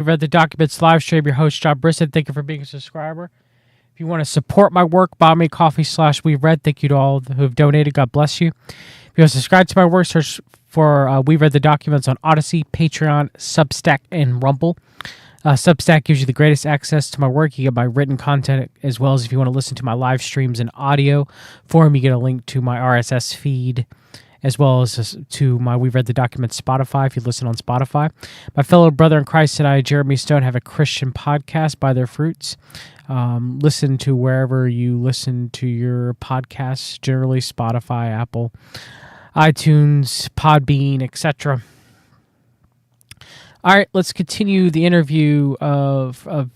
We read the documents live stream. Your host, John Brisson. Thank you for being a subscriber. If you want to support my work, buy me coffee/We Read. Thank you to all who have donated. God bless you. If you want to subscribe to my work, search for We Read the Documents on Odyssey, Patreon, Substack, and Rumble. Substack gives you the greatest access to my work. You get my written content, as well as if you want to listen to my live streams in audio form, you get a link to my RSS feed, as well as to my We Read the Documents Spotify, if you listen on Spotify. My fellow brother in Christ and I, Jeremy Stone, have a Christian podcast, By Their Fruits. Listen to wherever you listen to your podcasts, generally Spotify, Apple, iTunes, Podbean, etc. All right, let's continue the interview of the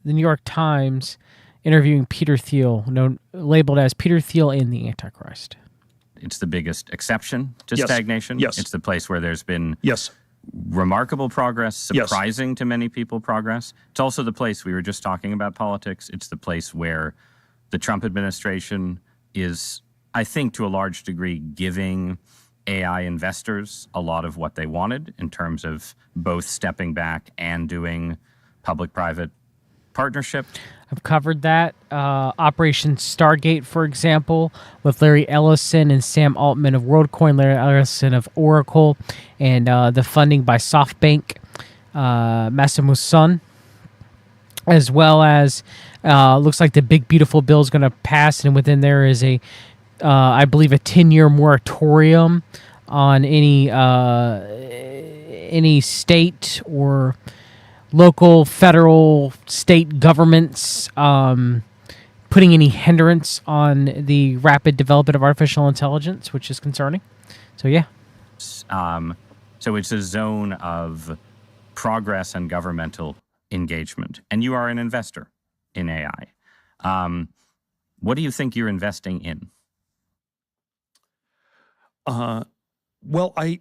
New York Times interviewing Peter Thiel, labeled as Peter Thiel in the Antichrist. It's the biggest exception to stagnation. Yes. It's the place where there's been remarkable progress, surprising to many people progress. It's also the place, we were just talking about politics, it's the place where the Trump administration is, I think, to a large degree, giving AI investors a lot of what they wanted in terms of both stepping back and doing public-private partnership. I've covered that. Operation Stargate, for example, with Larry Ellison and Sam Altman of WorldCoin, Larry Ellison of Oracle, and the funding by SoftBank, Masamu Son, as well as looks like the Big Beautiful Bill is going to pass, and within there is I believe, a 10-year moratorium on any state or local, federal, state governments putting any hindrance on the rapid development of artificial intelligence, which is concerning. So, yeah. So it's a zone of progress and governmental engagement. And you are an investor in AI. What do you think you're investing in? Well, I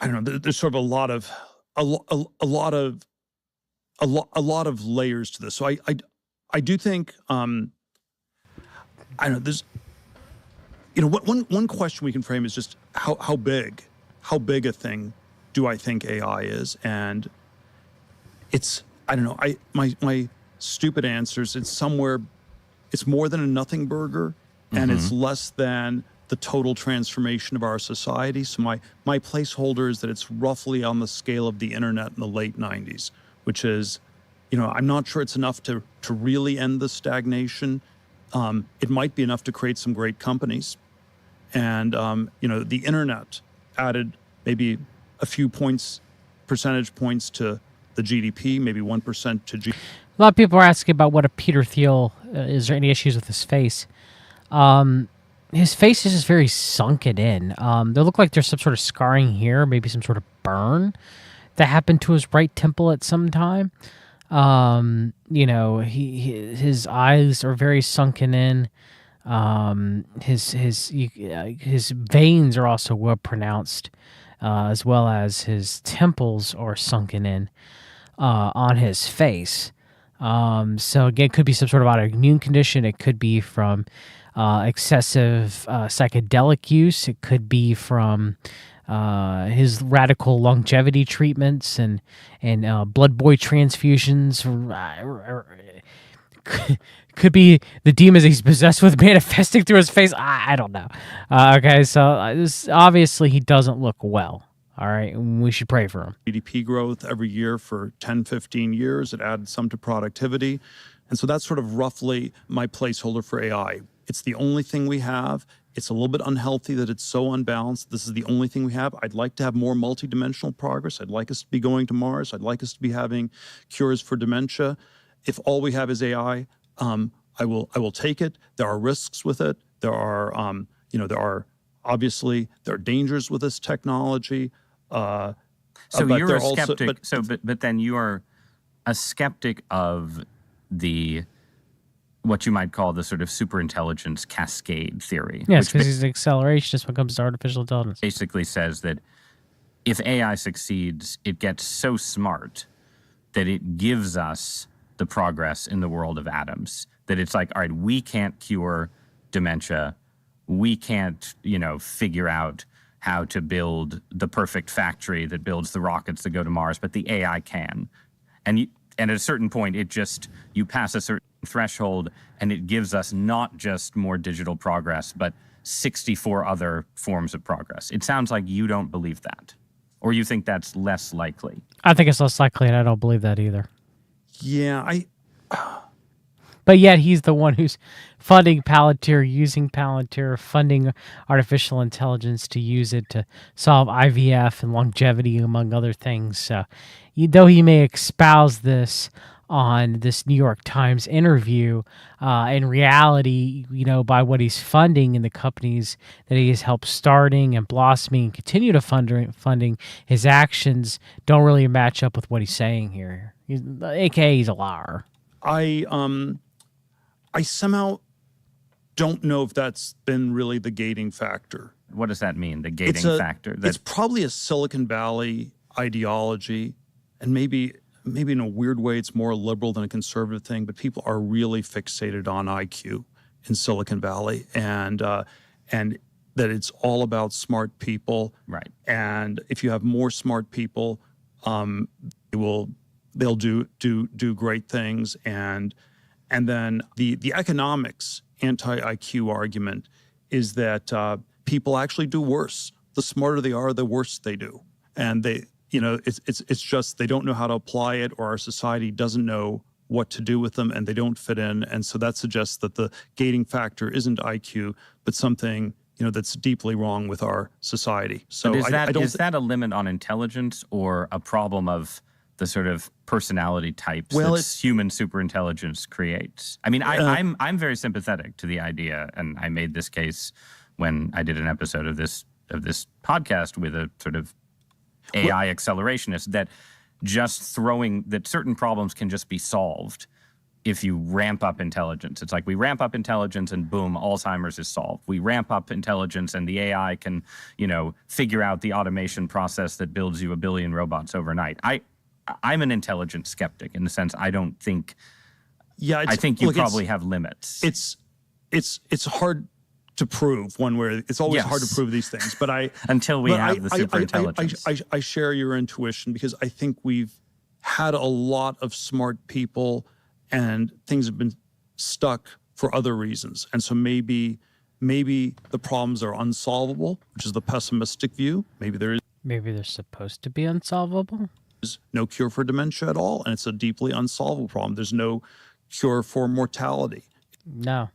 don't know. There's sort of a lot of layers to this. So I do think I don't know. There's one question we can frame is just how big a thing do I think AI is, and it's I don't know. My stupid answers. It's more than a nothing burger. And it's less than the total transformation of our society. So my placeholder is that it's roughly on the scale of the internet in the late 90s, which is, I'm not sure it's enough to really end the stagnation. It might be enough to create some great companies. And, the internet added maybe a few percentage points to the GDP, maybe 1% to GDP. A lot of people are asking about what a Peter Thiel, is there any issues with his face? His face is just very sunken in. There look like there's some sort of scarring here, maybe some sort of burn that happened to his right temple at some time. His eyes are very sunken in. His veins are also well pronounced, as well as his temples are sunken in on his face. So again, it could be some sort of autoimmune condition. It could be from excessive psychedelic use. It could be from his radical longevity treatments and blood boy transfusions. Could be the demons he's possessed with manifesting through his face. I don't know. Okay, so obviously he doesn't look well. All right, we should pray for him. GDP growth every year for 10, 15 years. It added some to productivity. And so that's sort of roughly my placeholder for AI. It's the only thing we have. It's a little bit unhealthy that it's so unbalanced. This is the only thing we have. I'd like to have more multidimensional progress. I'd like us to be going to Mars. I'd like us to be having cures for dementia. If all we have is AI, I will take it. There are risks with it. There are dangers with this technology. So you're a skeptic. But then you are a skeptic of what you might call the sort of superintelligence cascade theory. Yes, because he's an accelerationist when it comes to artificial intelligence. Basically says that if AI succeeds, it gets so smart that it gives us the progress in the world of atoms. That it's like, all right, we can't cure dementia. We can't, figure out how to build the perfect factory that builds the rockets that go to Mars, but the AI can. And at a certain point, you pass a certain threshold, and it gives us not just more digital progress, but 64 other forms of progress. It sounds like you don't believe that, or you think that's less likely. I think it's less likely, and I don't believe that either. Yeah, But yet he's the one who's funding Palantir, using Palantir, funding artificial intelligence to use it to solve IVF and longevity, among other things. So, though he may espouse this on this New York Times interview, in reality, by what he's funding and the companies that he has helped starting and blossoming and continue to funding, his actions don't really match up with what he's saying here. AKA, he's a liar. I somehow don't know if that's been really the gating factor. What does that mean, the gating factor? It's probably a Silicon Valley ideology, and maybe in a weird way it's more liberal than a conservative thing, but people are really fixated on IQ in Silicon Valley, and that it's all about smart people. Right. And if you have more smart people, they'll do great things. And then the economics anti-IQ argument is that people actually do worse. The smarter they are, the worse they do. And it's just they don't know how to apply it, or our society doesn't know what to do with them, and they don't fit in. And so that suggests that the gating factor isn't IQ, but something that's deeply wrong with our society. So is that a limit on intelligence, or a problem of the sort of personality types that human superintelligence creates? I mean, I'm very sympathetic to the idea, and I made this case when I did an episode of this podcast with a sort of AI accelerationist, that that certain problems can just be solved if you ramp up intelligence. It's like we ramp up intelligence and boom, Alzheimer's is solved. We ramp up intelligence and the AI can, figure out the automation process that builds you 1 billion robots overnight. I'm an intelligent skeptic in the sense I don't think. Yeah, I think you probably have limits. It's hard to prove one way. It's always hard to prove these things, but until we have the superintelligence. I share your intuition, because I think we've had a lot of smart people, and things have been stuck for other reasons. And so maybe the problems are unsolvable, which is the pessimistic view. Maybe they're supposed to be unsolvable. There's no cure for dementia at all, and it's a deeply unsolvable problem. There's no cure for mortality. No.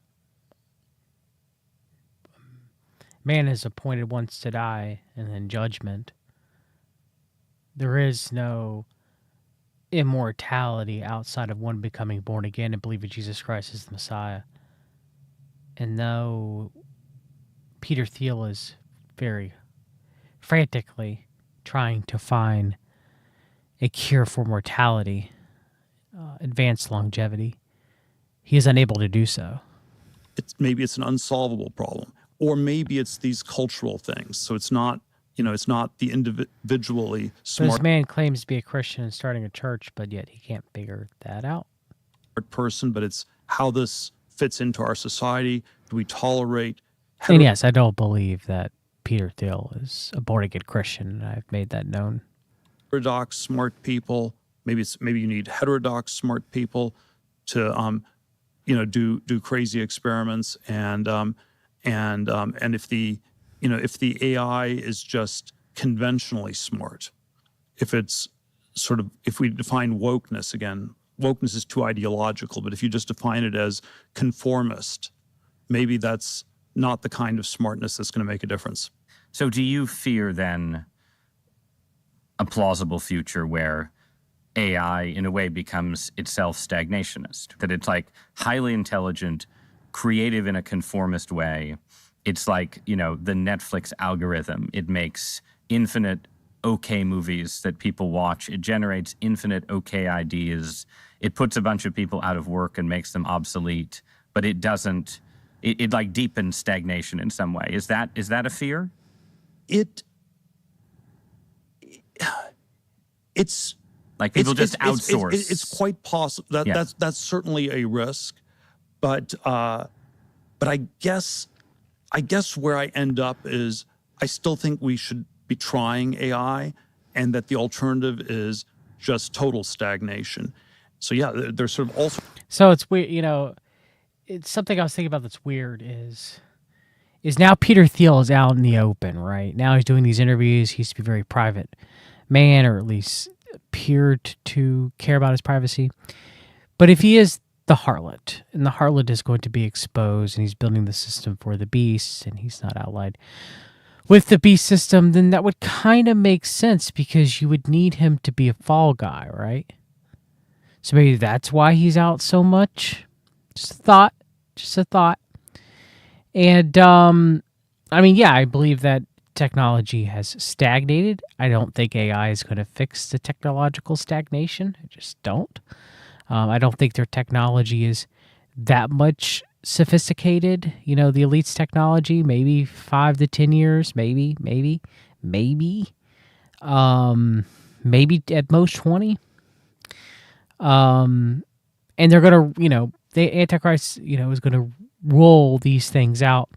Man is appointed once to die, and then judgment. There is no immortality outside of one becoming born again and believing Jesus Christ is the Messiah. And though Peter Thiel is very frantically trying to find a cure for mortality, advanced longevity, he is unable to do so. Maybe it's an unsolvable problem, or maybe it's these cultural things. So it's not the individually smart. This man claims to be a Christian and starting a church, but yet he can't figure that out. Person, but it's how this fits into our society. Do we tolerate? And yes, I don't believe that Peter Thiel is a born-again Christian. I've made that known. Heterodox smart people. Maybe you need heterodox smart people to do crazy experiments, and if the AI is just conventionally smart, if we define wokeness again, wokeness is too ideological, but if you just define it as conformist, maybe that's not the kind of smartness that's going to make a difference. So do you fear then a plausible future where AI in a way becomes itself stagnationist, that it's like highly intelligent, creative in a conformist way? It's like, the Netflix algorithm. It makes infinite okay movies that people watch. It generates infinite okay ideas. It puts a bunch of people out of work and makes them obsolete, but it doesn't, it like deepens stagnation in some way. Is that a fear? It's like people just outsource. It's quite possible. That's certainly a risk, but I guess where I end up is I still think we should be trying AI, and that the alternative is just total stagnation. So yeah, there's sort of also. So it's weird, it's something I was thinking about that's weird is now Peter Thiel is out in the open, right? Now he's doing these interviews. He used to be a very private man, or at least appeared to care about his privacy. But if he is the harlot, and the harlot is going to be exposed, and he's building the system for the beast, and he's not allied with the beast system, then that would kind of make sense, because you would need him to be a fall guy, right? So maybe that's why he's out so much. Just a thought. And, I believe that technology has stagnated. I don't think AI is going to fix the technological stagnation. I just don't. I don't think their technology is that much sophisticated. The elite's technology, maybe 5 to 10 years, maybe at most 20. And they're going to, the Antichrist, is going to roll these things out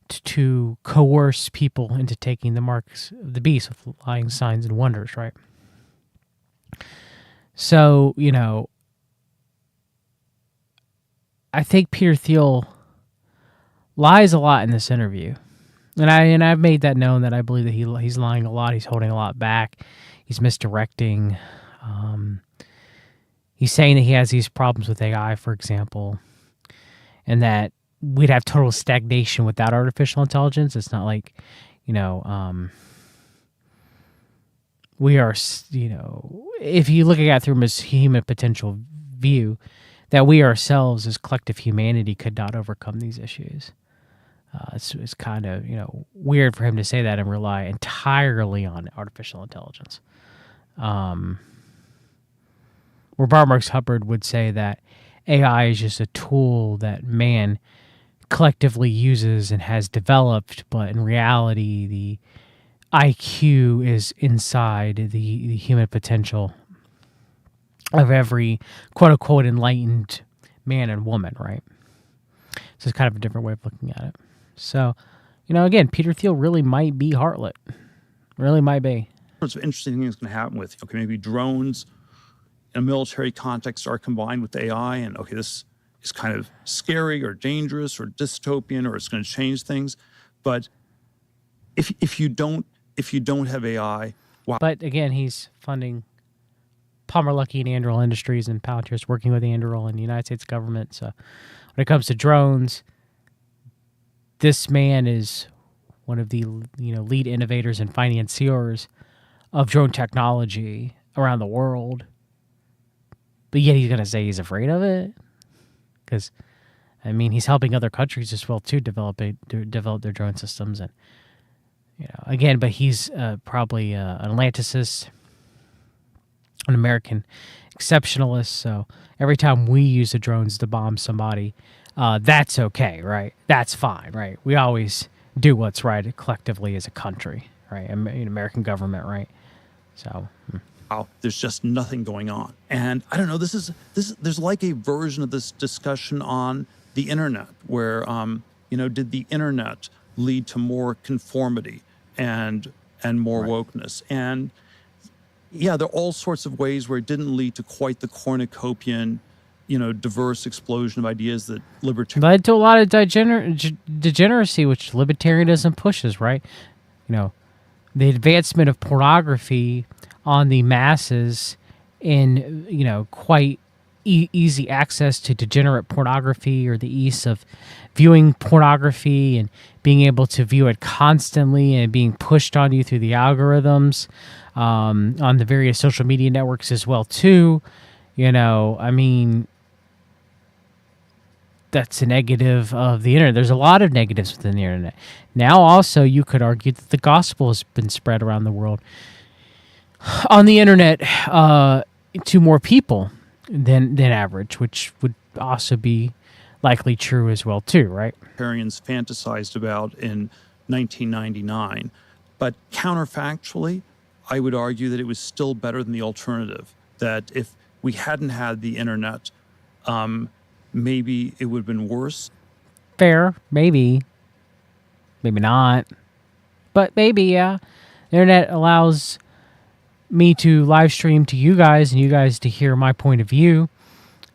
to coerce people into taking the marks of the beast with lying signs and wonders, right? So, I think Peter Thiel lies a lot in this interview. And I've made that known, that I believe that he's lying a lot, he's holding a lot back, he's misdirecting. He's saying that he has these problems with AI, for example, and that we'd have total stagnation without artificial intelligence. It's not like, we are, if you look at it through a human potential view, that we ourselves as collective humanity could not overcome these issues. It's kind of, weird for him to say that and rely entirely on artificial intelligence. Where Barmarks Hubbard would say that AI is just a tool that man collectively uses and has developed, but in reality, the IQ is inside the human potential of every quote-unquote enlightened man and woman, right? So it's kind of a different way of looking at it. So, again, Peter Thiel really might be harlot. Really might be. What's interesting thing is going to happen with, maybe drones in a military context are combined with AI, and this is kind of scary or dangerous or dystopian, or it's going to change things. But if you don't have AI, wow. But again, he's funding Palmer Luckey and Anduril Industries, and Palantir's working with Anduril and the United States government. So when it comes to drones, this man is one of the lead innovators and financiers of drone technology around the world. But yet he's going to say he's afraid of it, because he's helping other countries as well too develop their drone systems, and again, but he's probably an Atlanticist, an American exceptionalist. So every time we use the drones to bomb somebody, that's okay, right? That's fine, right? We always do what's right collectively as a country, right? American government, right? So. There's just nothing going on. And I don't know, there's like a version of this discussion on the internet where, did the internet lead to more conformity and more wokeness? And yeah, there are all sorts of ways where it didn't lead to quite the cornucopian, diverse explosion of ideas that libertarians led to a lot of degeneracy, which libertarianism pushes, right? The advancement of pornography on the masses in, quite easy access to degenerate pornography, or the ease of viewing pornography and being able to view it constantly and being pushed on you through the algorithms on the various social media networks as well too. That's a negative of the internet. There's a lot of negatives within the internet. Now also you could argue that the gospel has been spread around the world on the internet to more people than average, which would also be likely true as well too, right? Libertarians fantasized about in 1999. But counterfactually, I would argue that it was still better than the alternative, that if we hadn't had the internet, maybe it would have been worse. Fair, maybe not. But maybe, yeah. The internet allows me to live stream to you guys and you guys to hear my point of view,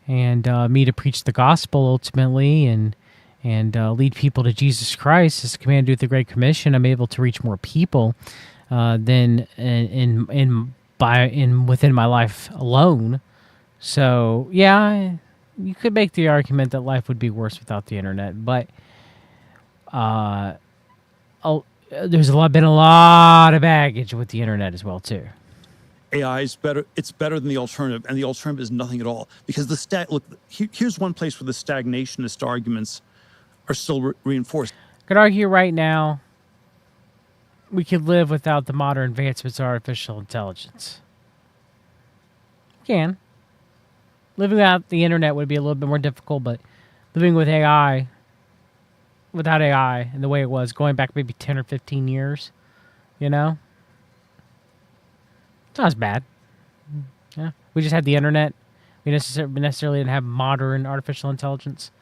and me to preach the gospel ultimately, and lead people to Jesus Christ as commanded with the Great Commission. I'm able to reach more people than within my life alone. So yeah, you could make the argument that life would be worse without the internet, but there's been a lot of baggage with the internet as well too. AI is better. It's better than the alternative, and the alternative is nothing at all. Because here's one place where the stagnationist arguments are still reinforced. I could argue right now we could live without the modern advancements of artificial intelligence. Can. Living without the internet would be a little bit more difficult, but living with AI, without AI, and the way it was, going back maybe 10 or 15 years, it's not as bad. Yeah. We just had the internet. We necessarily didn't have modern artificial intelligence,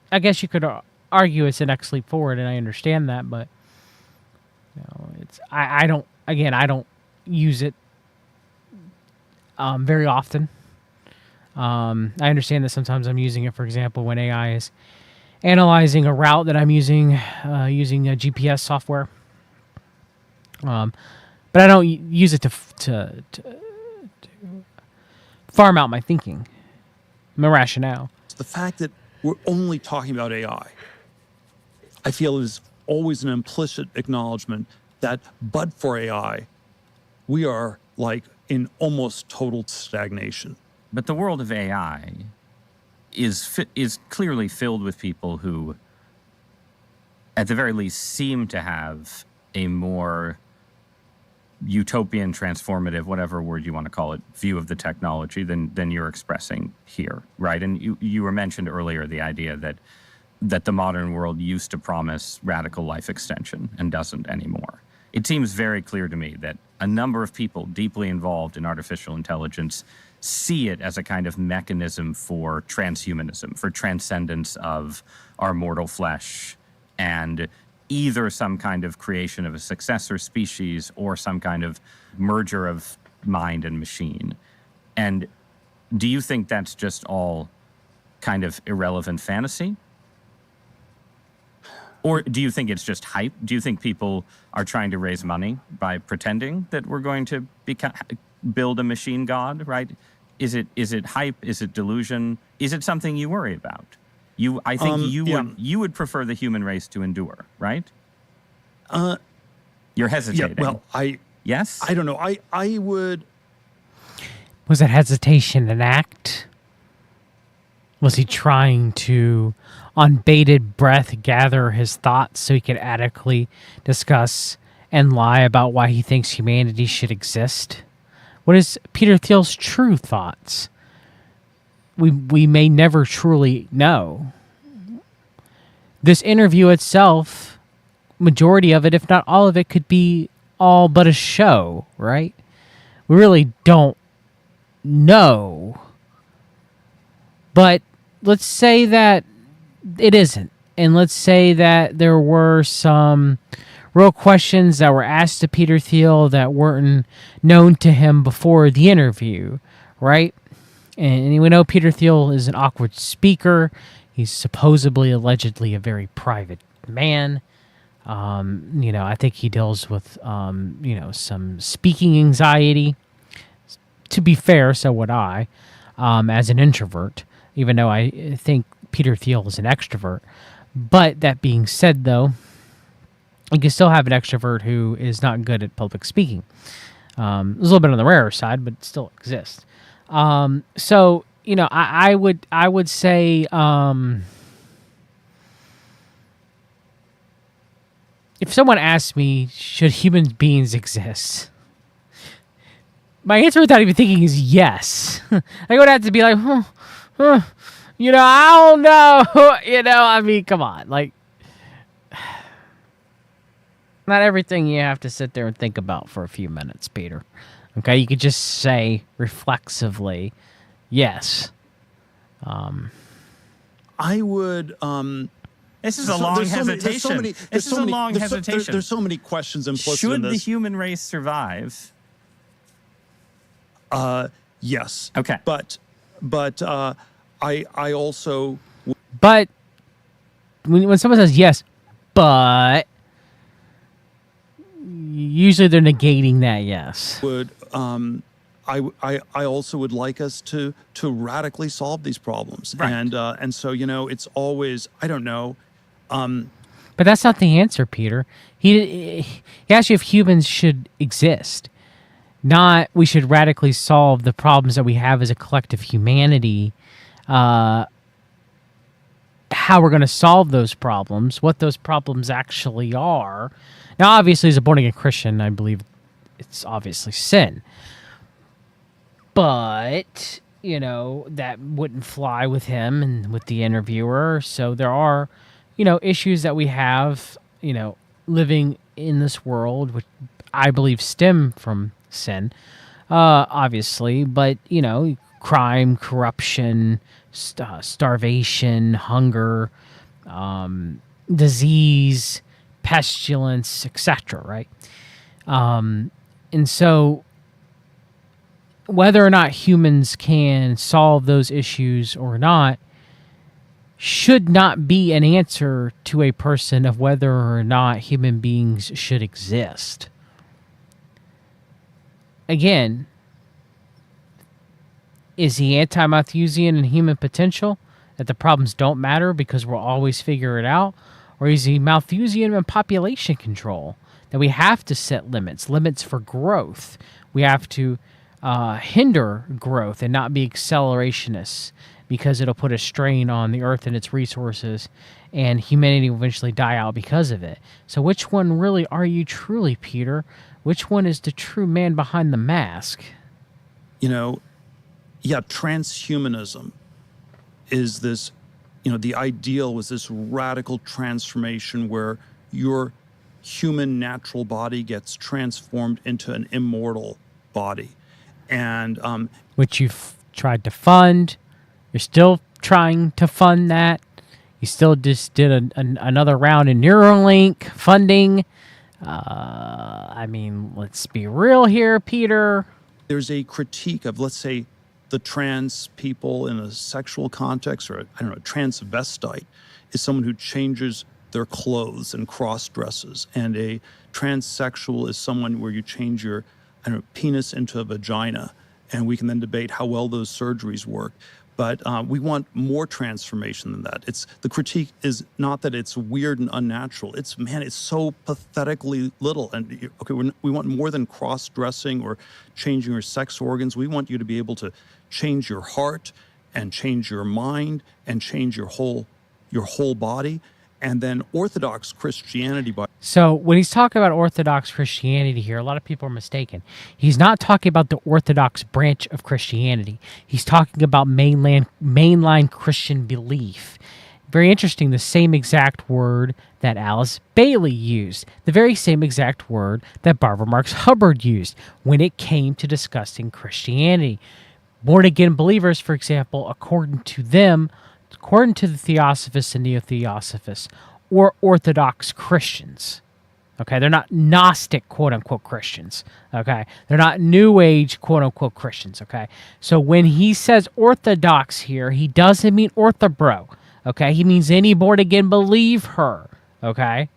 I guess you could argue it's the next leap forward, and I understand that, but I don't use it very often. I understand that sometimes I'm using it, for example, when AI is analyzing a route that I'm using a GPS software. But I don't use it to farm out my thinking, my rationale. It's the fact that we're only talking about AI, I feel, is always an implicit acknowledgement that, but for AI, we are like in almost total stagnation. But the world of AI is clearly filled with people who, at the very least, seem to have a more utopian, transformative, whatever word you want to call it, view of the technology than you're expressing here, right? And you were mentioned earlier the idea that the modern world used to promise radical life extension and doesn't anymore. It seems very clear to me that a number of people deeply involved in artificial intelligence see it as a kind of mechanism for transhumanism, for transcendence of our mortal flesh, and either some kind of creation of a successor species or some kind of merger of mind and machine. And do you think that's just all kind of irrelevant fantasy? Or do you think it's just hype? Do you think people are trying to raise money by pretending that we're going to build a machine god, right? Is it hype? Is it delusion? Is it something you worry about? I think you would prefer the human race to endure, right? You're hesitating. Yeah, well, yes? I don't know. I would. Was that hesitation an act? Was he trying to, on bated breath, gather his thoughts so he could adequately discuss and lie about why he thinks humanity should exist? What is Peter Thiel's true thoughts? We may never truly know. This interview itself, majority of it, if not all of it, could be all but a show, right? We really don't know. But let's say that it isn't. And let's say that there were some real questions that were asked to Peter Thiel that weren't known to him before the interview, right? And we know Peter Thiel is an awkward speaker. He's supposedly, allegedly, a very private man. I think he deals with, some speaking anxiety. To be fair, so would I, as an introvert, even though I think Peter Thiel is an extrovert. But that being said, though, you can still have an extrovert who is not good at public speaking. It's a little bit on the rarer side, but it still exists. I would say, if someone asked me, should human beings exist? My answer without even thinking is yes. I would have to be like, I don't know. Come on. Like, not everything you have to sit there and think about for a few minutes, Peter. Okay, you could just say reflexively, yes. I would This is a long hesitation. This is a long hesitation. There's so many questions implicit in this. Should the human race survive? Yes. Okay. But I also. But when someone says yes, but usually they're negating that yes. Would I also would like us to radically solve these problems, right. And so it's always, I don't know. But that's not the answer, Peter. He asked you if humans should exist, not we should radically solve the problems that we have as a collective humanity. How we're going to solve those problems, what those problems actually are. Now, obviously, as a born-again Christian, I believe it's obviously sin. But, that wouldn't fly with him and with the interviewer. So there are, issues that we have, living in this world, which I believe stem from sin, obviously. But, crime, corruption, starvation, hunger, disease, pestilence, etc., right? And so whether or not humans can solve those issues or not should not be an answer to a person of whether or not human beings should exist. Again, is he anti-Malthusian in human potential, that the problems don't matter because we'll always figure it out? Or is he Malthusian in population control, that we have to set limits for growth? We have to hinder growth and not be accelerationists because it'll put a strain on the earth and its resources, and humanity will eventually die out because of it. So which one really are you truly, Peter? Which one is the true man behind the mask? Transhumanism is this, the ideal was this radical transformation where your human natural body gets transformed into an immortal body. And which you've tried to fund. You're still trying to fund that. You still just did another round in Neuralink funding. Let's be real here, Peter. There's a critique of, let's say, the trans people in a sexual context, or a transvestite is someone who changes their clothes and cross-dresses. And a transsexual is someone where you change your penis into a vagina. And we can then debate how well those surgeries work. But we want more transformation than that. The critique is not that it's weird and unnatural. It's so pathetically little. And we want more than cross-dressing or changing your sex organs. We want you to be able to change your heart and change your mind and change your whole body. And then Orthodox Christianity. So when he's talking about Orthodox Christianity here, a lot of people are mistaken. He's not talking about the Orthodox branch of Christianity. He's talking about mainline Christian belief. Very interesting, the same exact word that Alice Bailey used, the very same exact word that Barbara Marx Hubbard used when it came to discussing Christianity. Born-again believers, for example, according to the Theosophists and Neo-Theosophists, or Orthodox Christians. Okay, they're not Gnostic, quote-unquote, Christians. Okay, they're not New Age, quote-unquote, Christians. Okay, so when he says Orthodox here, he doesn't mean orthobro. Okay, he means any born-again believer. Okay?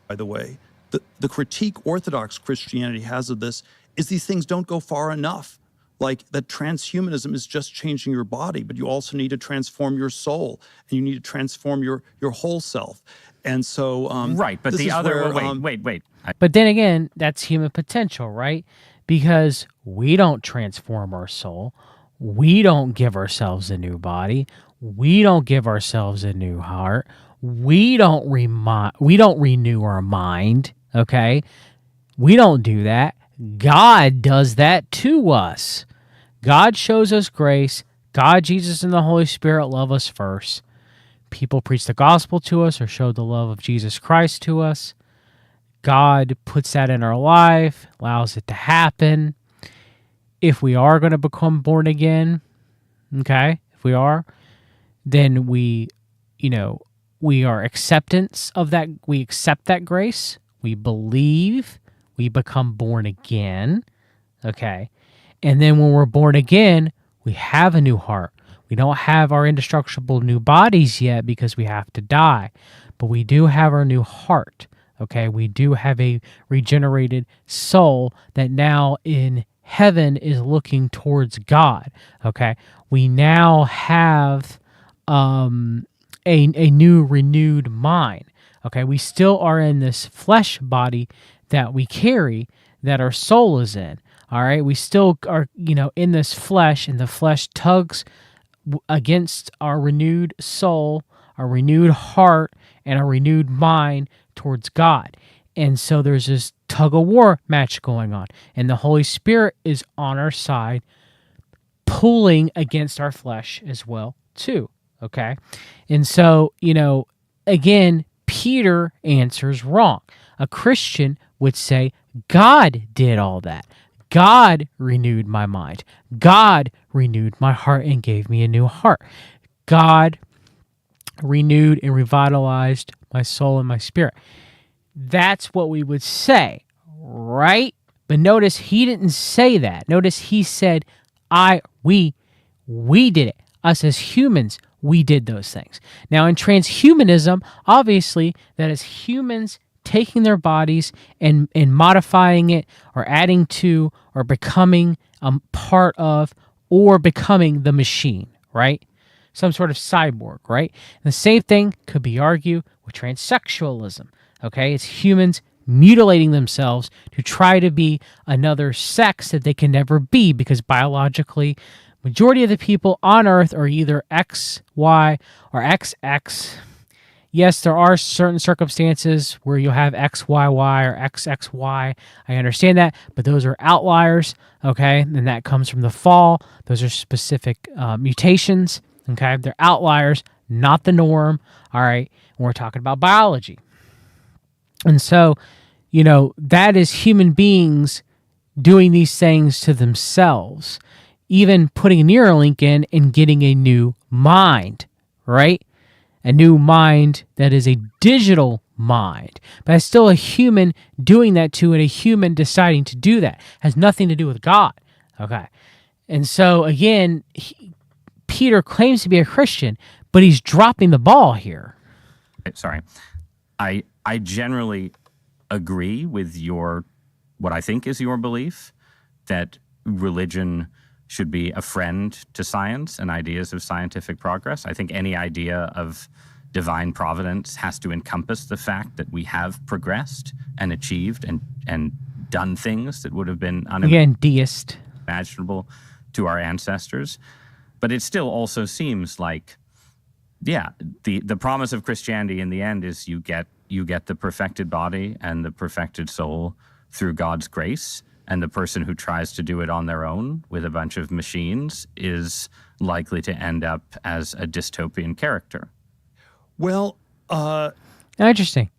By the way, the critique Orthodox Christianity has of this is these things don't go far enough. Like that transhumanism is just changing your body, but you also need to transform your soul, and you need to transform your whole self. And so, right. But the other, wait. But then again, that's human potential, right? Because we don't transform our soul, we don't give ourselves a new body, we don't give ourselves a new heart, we don't renew our mind. Okay, we don't do that. God does that to us. God shows us grace. God, Jesus, and the Holy Spirit love us first. People preach the gospel to us or show the love of Jesus Christ to us. God puts that in our life, allows it to happen. If we are going to become born again, okay, if we are, then we, we are acceptance of that. We accept that grace. We believe. We become born again. Okay. And then when we're born again, we have a new heart. We don't have our indestructible new bodies yet because we have to die. But we do have our new heart. Okay. We do have a regenerated soul that now in heaven is looking towards God. Okay. We now have a new renewed mind. Okay, we still are in this flesh body that we carry, that our soul is in. All right, we still are, in this flesh, and the flesh tugs against our renewed soul, our renewed heart, and our renewed mind towards God. And so there's this tug of war match going on, and the Holy Spirit is on our side, pulling against our flesh as well, too. Okay, and so again, Peter answers wrong. A Christian would say, God did all that. God renewed my mind. God renewed my heart and gave me a new heart. God renewed and revitalized my soul and my spirit. That's what we would say, right? But notice he didn't say that. Notice he said, we did it. Us as humans, we did those things. Now, in transhumanism, obviously, that is humans taking their bodies and modifying it or adding to or becoming a part of or becoming the machine, right? Some sort of cyborg, right? And the same thing could be argued with transsexualism, okay? It's humans mutilating themselves to try to be another sex that they can never be because biologically, majority of the people on Earth are either XY or XX. Yes, there are certain circumstances where you'll have XYY or XXY. I understand that, but those are outliers, okay? And that comes from the fall. Those are specific mutations, okay? They're outliers, not the norm, all right? And we're talking about biology. And so, that is human beings doing these things to themselves. Even putting a Neuralink in and getting a new mind, right? A new mind that is a digital mind. But it's still a human doing that to and a human deciding to do that. Has nothing to do with God, okay? And so, again, Peter claims to be a Christian, but he's dropping the ball here. Sorry. I generally agree with what I think is your belief, that religion should be a friend to science and ideas of scientific progress. I think any idea of divine providence has to encompass the fact that we have progressed and achieved and done things that would have been unimaginable to our ancestors. But it still also seems like, the promise of Christianity in the end is you get the perfected body and the perfected soul through God's grace. And the person who tries to do it on their own with a bunch of machines is likely to end up as a dystopian character. Well, interesting.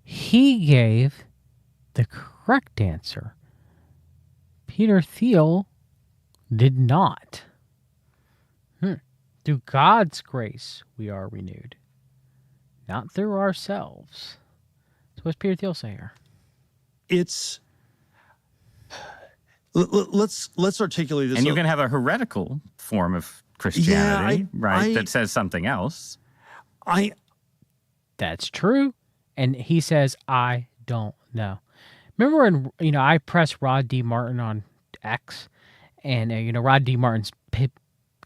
He gave the correct answer. Peter Thiel did not. Through God's grace, we are renewed, not through ourselves. So what's Peter Thiel say here? Let's articulate this. And you can have a heretical form of Christianity, that says something else. That's true. And he says, I don't know. Remember when, I pressed Rod D. Martin on X, and, Rod D. Martin's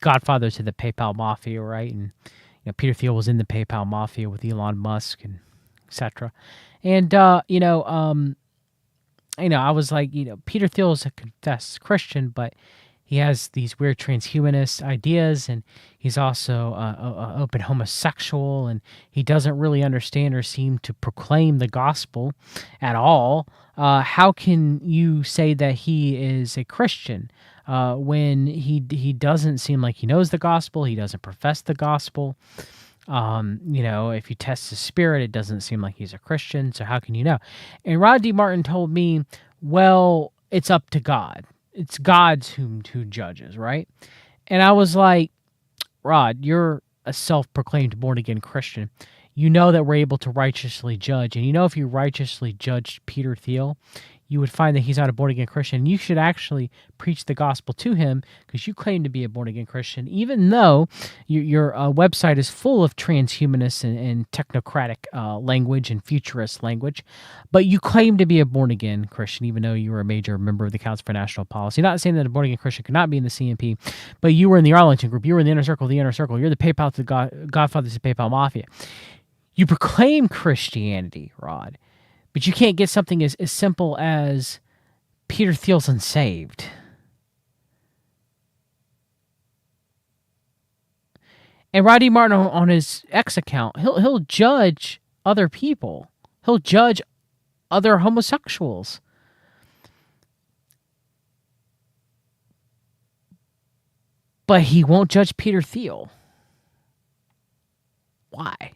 godfather to the PayPal mafia, right? And, Peter Thiel was in the PayPal mafia with Elon Musk and etc. And, I was like, Peter Thiel is a confessed Christian, but he has these weird transhumanist ideas, and he's also an open homosexual, and he doesn't really understand or seem to proclaim the gospel at all. How can you say that he is a Christian when he doesn't seem like he knows the gospel? He doesn't profess the gospel. If you test his spirit, it doesn't seem like he's a Christian. So how can you know? And Rod D. Martin told me, well, it's up to God. It's God's who judges, right? And I was like, Rod, you're a self-proclaimed born-again Christian. you know that we're able to righteously judge. And you know if you righteously judged Peter Thiel, you would find that he's not a born-again Christian. You should actually preach the gospel to him because you claim to be a born-again Christian, even though your website is full of transhumanist and technocratic language and futurist language. But you claim to be a born-again Christian, even though you were a major member of the Council for National Policy. Not saying that a born-again Christian could not be in the CNP, but you were in the Arlington group. You were in the inner circle of the inner circle. You're the PayPal to the Godfathers of PayPal Mafia. You proclaim Christianity, Rod, but you can't get something as simple as Peter Thiel's unsaved. And Rodney Martin on his X account, he'll judge other people. He'll judge other homosexuals. But he won't judge Peter Thiel. Why? I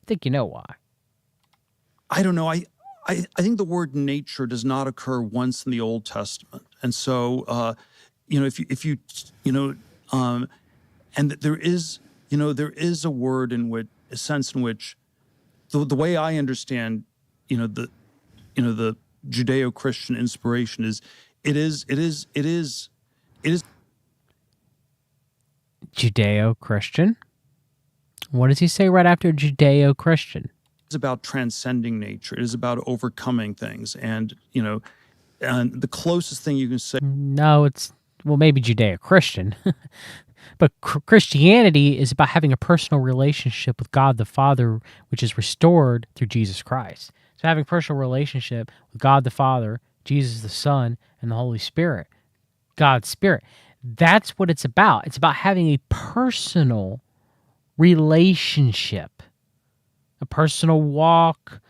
think you know why. I don't know. I think the word nature does not occur once in the Old Testament, and so if you and there is a word in which a sense in which the way I understand the Judeo-Christian inspiration is it is Judeo-Christian. What does he say right after Judeo-Christian? It's about transcending nature. It is about overcoming things. And, and the closest thing you can say... No, it's, well, maybe Judeo-Christian. But Christianity is about having a personal relationship with God the Father, which is restored through Jesus Christ. So having a personal relationship with God the Father, Jesus the Son, and the Holy Spirit, God's Spirit. That's what it's about. It's about having a personal relationship, a personal walk,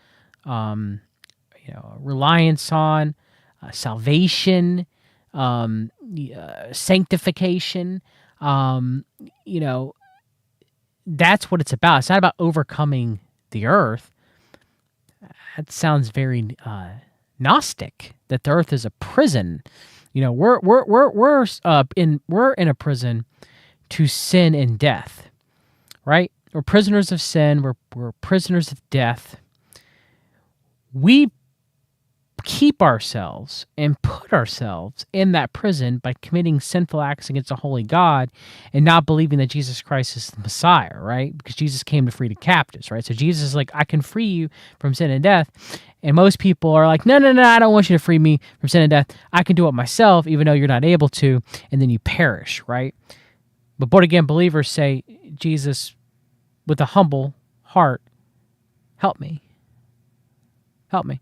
reliance on salvation, sanctification. That's what it's about. It's not about overcoming the earth. That sounds very Gnostic. That the earth is a prison. We're in a prison to sin and death. Right? We're prisoners of sin. We're prisoners of death. We keep ourselves and put ourselves in that prison by committing sinful acts against a holy God and not believing that Jesus Christ is the Messiah, right? Because Jesus came to free the captives, right? So Jesus is like, I can free you from sin and death. And most people are like, no, I don't want you to free me from sin and death. I can do it myself, even though you're not able to. And then you perish, right? But born-again believers say, Jesus, with a humble heart, help me. Help me.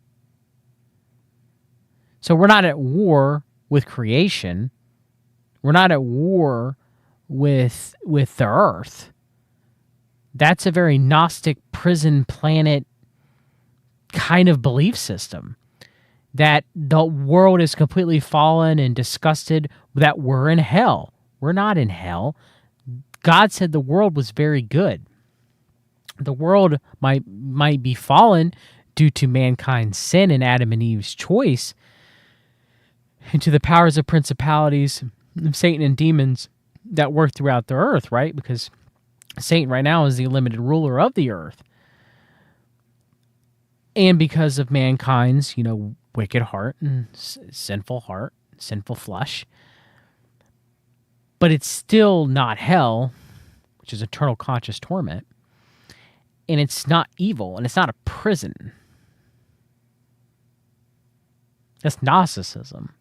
So we're not at war with creation. We're not at war with the earth. That's a very Gnostic prison planet kind of belief system. That the world is completely fallen and disgusted, that we're in hell. We're not in hell. God said the world was very good. The world might be fallen due to mankind's sin and Adam and Eve's choice, into the powers of principalities, Satan and demons that work throughout the earth, right? Because Satan right now is the limited ruler of the earth. And because of mankind's, wicked heart and sinful flesh. But it's still not hell, which is eternal conscious torment. And it's not evil, and it's not a prison. That's Gnosticism.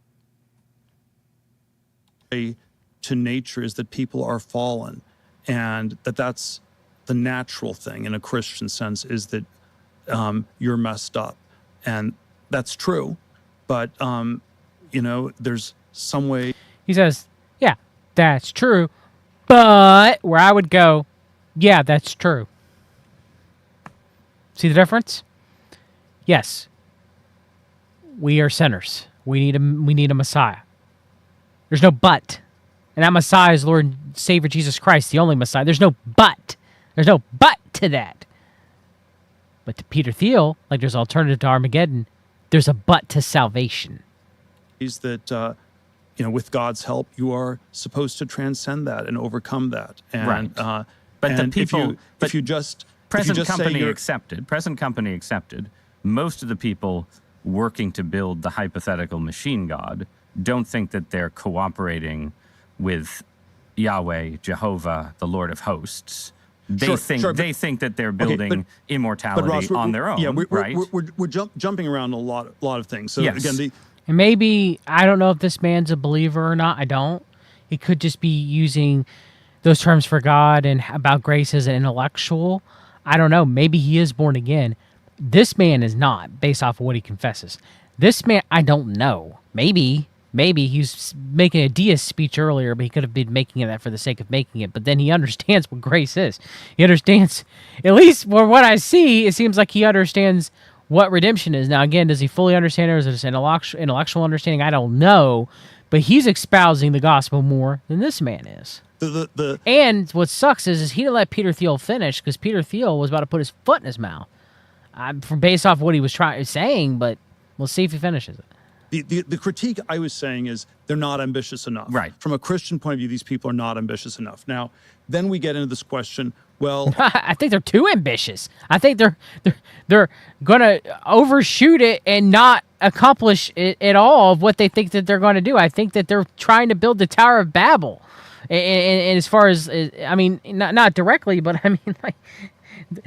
To nature is that people are fallen, and that's the natural thing in a Christian sense, is that you're messed up, and that's true. But there's some way. He says, "Yeah, that's true," but where I would go, "Yeah, that's true." See the difference? Yes, we are sinners. We need a Messiah. There's no but. And that Messiah is Lord and Savior Jesus Christ, the only Messiah. There's no but. There's no but to that. But to Peter Thiel, like there's alternative to Armageddon, there's a but to salvation. Is that, with God's help, you are supposed to transcend that and overcome that. And, right. But and the people... if you just present company accepted, most of the people working to build the hypothetical machine god don't think that they're cooperating with Yahweh, Jehovah, the Lord of hosts. They think that they're building immortality Ross, on their own. Yeah, right? We're jumping around a lot of things. So again, and maybe I don't know if this man's a believer or not. I don't. He could just be using those terms for God and about grace as an intellectual. I don't know. Maybe he is born again. This man is not, based off of what he confesses. This man, I don't know. Maybe he's making a deist speech earlier, but he could have been making that for the sake of making it. But then he understands what grace is. He understands, at least for what I see, it seems like he understands what redemption is. Now, again, does he fully understand it, or is it an intellectual understanding? I don't know. But he's espousing the gospel more than this man is. And what sucks is he didn't let Peter Thiel finish, because Peter Thiel was about to put his foot in his mouth. Based off what he was saying, but we'll see if he finishes it. The critique I was saying is they're not ambitious enough. Right. From a Christian point of view, these people are not ambitious enough. Now, then we get into this question, well... I think they're too ambitious. I think they're going to overshoot it and not accomplish it at all of what they think that they're going to do. I think that they're trying to build the Tower of Babel. And as far as, I mean, not directly, but I mean, like,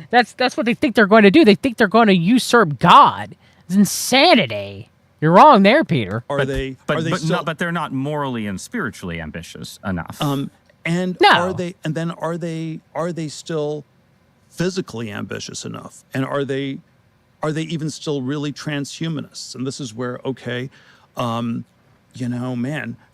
that's what they think they're going to do. They think they're going to usurp God. It's insanity. You're wrong there, Peter. But they're not morally and spiritually ambitious enough. And no. Are they still physically ambitious enough? And are they even still really transhumanists? And this is where, the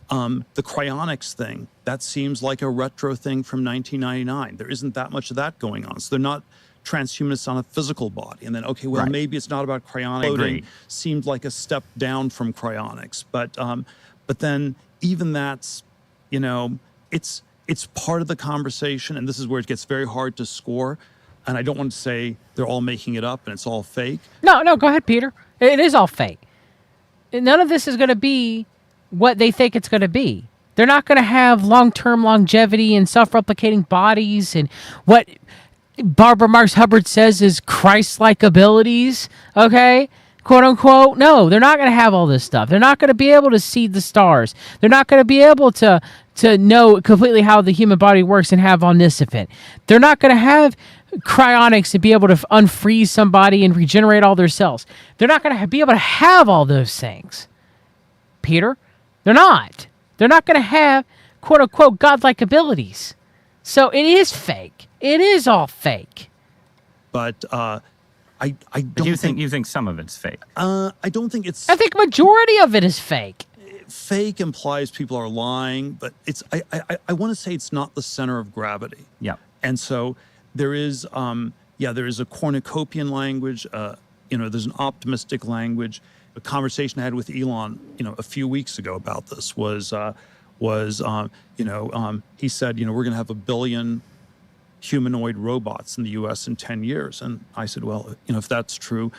cryonics thing, that seems like a retro thing from 1999. There isn't that much of that going on. So they're not transhumanists on a physical body. And then, maybe it's not about cryonics. Floating seemed like a step down from cryonics. But then even that's, it's part of the conversation. And this is where it gets very hard to score. And I don't want to say they're all making it up and it's all fake. No, go ahead, Peter. It is all fake. None of this is going to be what they think it's going to be. They're not going to have long-term longevity and self-replicating bodies and what Barbara Marx Hubbard says is Christ-like abilities, okay? Quote unquote. No, they're not going to have all this stuff. They're not going to be able to see the stars. They're not going to be able to know completely how the human body works and have omniscient. They're not going to have cryonics to be able to unfreeze somebody and regenerate all their cells. They're not going to be able to have all those things. Peter, they're not. They're not going to have quote unquote godlike abilities. So it is fake. It is all fake. But I don't you think some of it's fake. I don't think it's. I think majority of it is fake. Fake implies people are lying, but it's. I want to say it's not the center of gravity. Yeah. And so there is. There is a cornucopian language. There's an optimistic language. A conversation I had with Elon, a few weeks ago about this was he said, we're going to have 1 billion humanoid robots in the U.S. in 10 years. And I said, well, if that's true,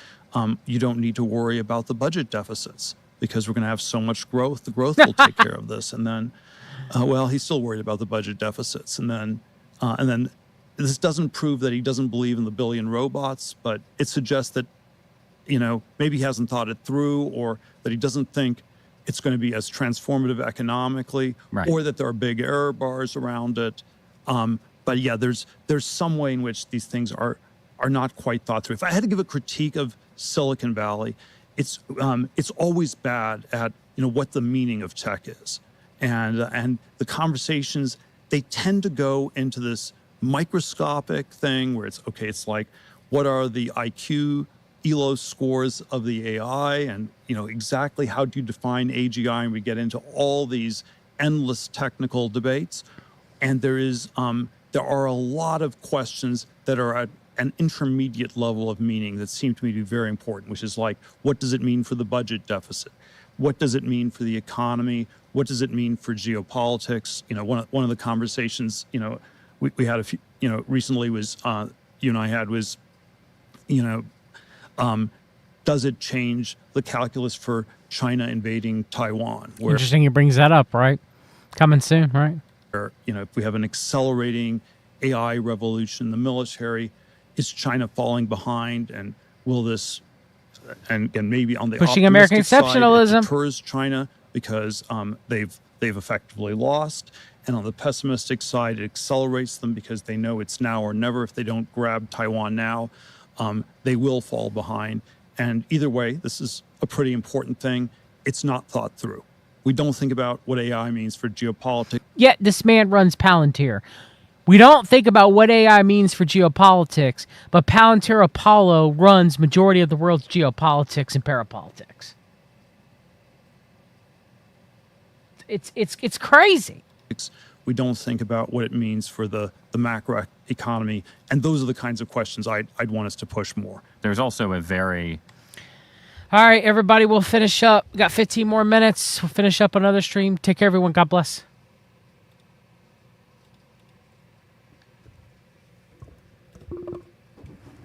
you don't need to worry about the budget deficits because we're going to have so much growth. The growth will take care of this. And then, he's still worried about the budget deficits. And then this doesn't prove that he doesn't believe in the billion robots, but it suggests that, maybe he hasn't thought it through, or that he doesn't think it's going to be as transformative economically, right, or that there are big error bars around it. But yeah, there's some way in which these things are not quite thought through. If I had to give a critique of Silicon Valley, it's always bad at what the meaning of tech is, and the conversations, they tend to go into this microscopic thing where it's like, what are the IQ ELO scores of the AI, and exactly how do you define AGI, and we get into all these endless technical debates. And there are a lot of questions that are at an intermediate level of meaning that seem to me to be very important, which is like, what does it mean for the budget deficit? What does it mean for the economy? What does it mean for geopolitics? One of the conversations we had a few recently was you and I had was does it change the calculus for China invading Taiwan? Interesting he brings that up, right? Coming soon, right? If we have an accelerating AI revolution in the military, is China falling behind, and will this, and maybe on the pushing American optimistic exceptionalism, side, it deters China because they've effectively lost, and on the pessimistic side, it accelerates them because they know it's now or never. If they don't grab Taiwan now, they will fall behind. And either way, this is a pretty important thing. It's not thought through. We don't think about what AI means for geopolitics. Yet this man runs Palantir. We don't think about what AI means for geopolitics, but Palantir Apollo runs majority of the world's geopolitics and parapolitics. It's crazy. We don't think about what it means for the macro economy. And those are the kinds of questions I'd want us to push more. There's also a very... All right, everybody, we'll finish up. We got 15 more minutes. We'll finish up another stream. Take care, everyone. God bless.